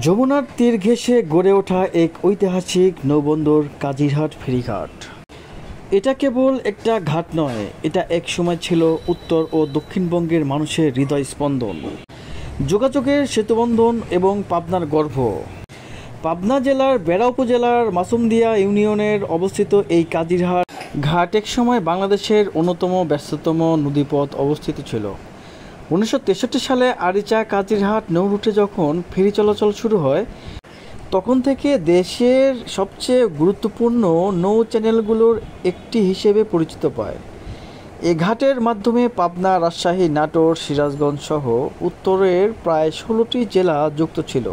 যমুনার তীর ঘেঁষে গড়ে ওঠা এক ঐতিহাসিক নৌবন্দর কাজিরহাট ফেরিঘাট। এটা কেবল একটা ঘাট নয়, এটা এক সময় ছিল উত্তর ও দক্ষিণবঙ্গের মানুষের হৃদয় স্পন্দন, যোগাযোগের সেতুবন্ধন এবং পাবনার গর্ভ। পাবনা জেলার বেড়া উপজেলার মাসুমদিয়া ইউনিয়নের অবস্থিত এই কাজিরহাট ঘাট এক সময় বাংলাদেশের অন্যতম ব্যস্ততম নদীপথ অবস্থিত ছিল। 1963 সালে আরিচা কাজিরহাট নৌ রুটে যখন ফেরি চলাচল শুরু হয়, তখন থেকে দেশের সবচেয়ে গুরুত্বপূর্ণ নৌ চ্যানেলগুলোর একটি হিসেবে পরিচিত পায়। এ ঘাটের মাধ্যমে পাবনা, রাজশাহী, নাটোর, সিরাজগঞ্জ সহ উত্তরের প্রায় 16টি জেলা যুক্ত ছিল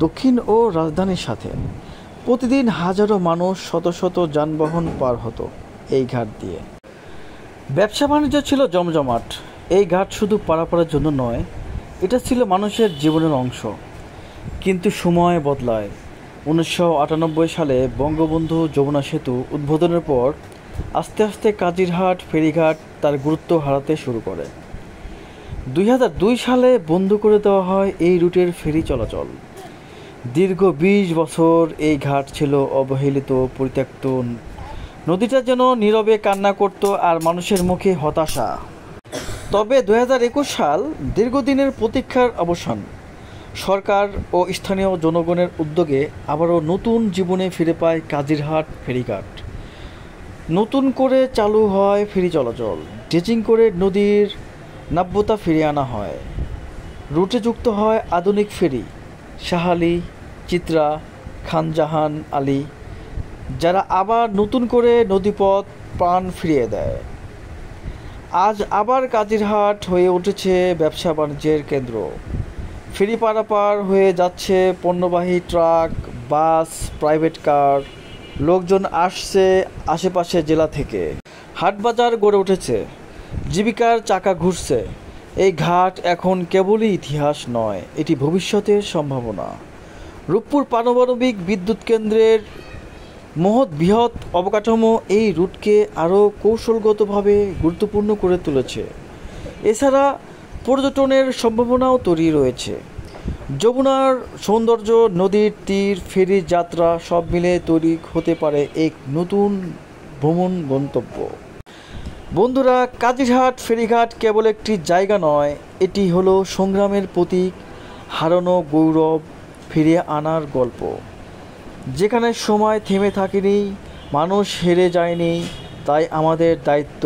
দক্ষিণ ও রাজধানীর সাথে। প্রতিদিন হাজারো মানুষ, শত শত যানবাহন পার হতো এই ঘাট দিয়ে। ব্যবসা বাণিজ্য ছিল জমজমাট। এই ঘাট শুধু পারাপারের জন্য নয়, এটা ছিল মানুষের জীবনের অংশ। কিন্তু সময় বদলায়। 1998 সালে বঙ্গবন্ধু যমুনা সেতু উদ্বোধনের পর আস্তে আস্তে কাজিরহাট ফেরিঘাট তার গুরুত্ব হারাতে শুরু করে। 2002 সালে বন্ধ করে দেওয়া হয় এই রুটের ফেরি চলাচল। দীর্ঘ 20 বছর এই ঘাট ছিল অবহেলিত, পরিত্যক্ত। নদীটা যেন নীরবে কান্না করত আর মানুষের মুখে হতাশা। তবে 2021 সাল দীর্ঘদিনের প্রতীক্ষার অবসান। সরকার ও স্থানীয় জনগণের উদ্যোগে আবারও নতুন জীবনে ফিরে পায় কাজিরহাট ফেরিঘাট। নতুন করে চালু হয় ফেরি চলাচল, ড্রেজিং করে নদীর নাব্যতা ফিরিয়ে আনা হয়। রুটে যুক্ত হয় আধুনিক ফেরি শাহ আলী, চিত্রা, খানজাহান আলী, যারা আবার নতুন করে নদীপথ প্রাণ ফিরিয়ে দেয়। আজ আবার কাজিরহাট হয়ে উঠেছে ব্যবসা বাণিজ্যের কেন্দ্র। ফেরি পারাপার হয়ে যাচ্ছে পণ্যবাহী ট্রাক, বাস, প্রাইভেট কার। লোকজন আসছে আশেপাশে জেলা থেকে। হাটবাজার গড়ে উঠেছে, জীবিকার চাকা ঘুরছে। এই ঘাট এখন কেবলই ইতিহাস নয়, এটি ভবিষ্যতের সম্ভাবনা। রূপপুর পারমাণবিক বিদ্যুৎ কেন্দ্রের মহৎ বৃহৎ অবকাঠামো এই রুটকে আরও কৌশলগতভাবে গুরুত্বপূর্ণ করে তুলেছে। এছাড়া পর্যটনের সম্ভাবনাও তৈরি রয়েছে। যমুনার সৌন্দর্য, নদীর তীর, ফেরি যাত্রা সব মিলে তৈরি হতে পারে এক নতুন ভ্রমণ গন্তব্য। বন্ধুরা, কাজিরহাট ফেরিঘাট কেবল একটি জায়গা নয়, এটি হলো সংগ্রামের প্রতীক, হারানো গৌরব ফিরিয়ে আনার গল্প। যেখানে সময় থেমে থাকেনি, মানুষ হেরে যায়নি, তাই আমাদের দায়িত্ব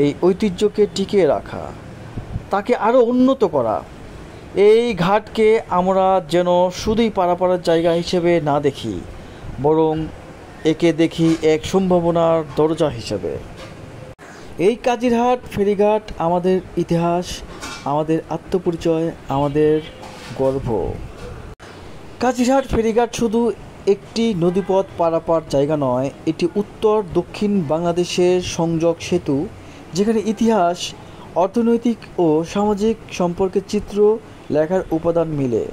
এই ঐতিহ্যকে টিকিয়ে রাখা, তাকে আরও উন্নত করা। এই ঘাটকে আমরা যেন শুধুই পারাপারের জায়গা হিসেবে না দেখি, বরং একে দেখি এক সম্ভাবনার দরজা হিসেবে। এই কাজিরহাট ফেরিঘাট আমাদের ইতিহাস, আমাদের আত্মপরিচয়, আমাদের গর্ব। কাজিরহাট ফেরিঘাট শুধু একটি নদীপথ পারাপার জায়গা নয়, এটি উত্তর দক্ষিণ বাংলাদেশের সংযোগ সেতু, যেখানে ইতিহাস, অর্থনৈতিক ও সামাজিক সম্পর্কের চিত্র লেখার উপাদান মিলে।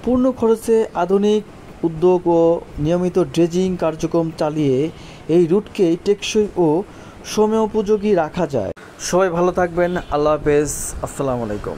পূর্ণ খরচে আধুনিক উদ্যোগ ও নিয়মিত ড্রেজিং কার্যক্রম চালিয়ে এই রুটকে টেকসই ও সময়োপযোগী রাখা যায়। সবাই ভালো থাকবেন। আল্লাহ হাফেজ। আসসালামু আলাইকুম।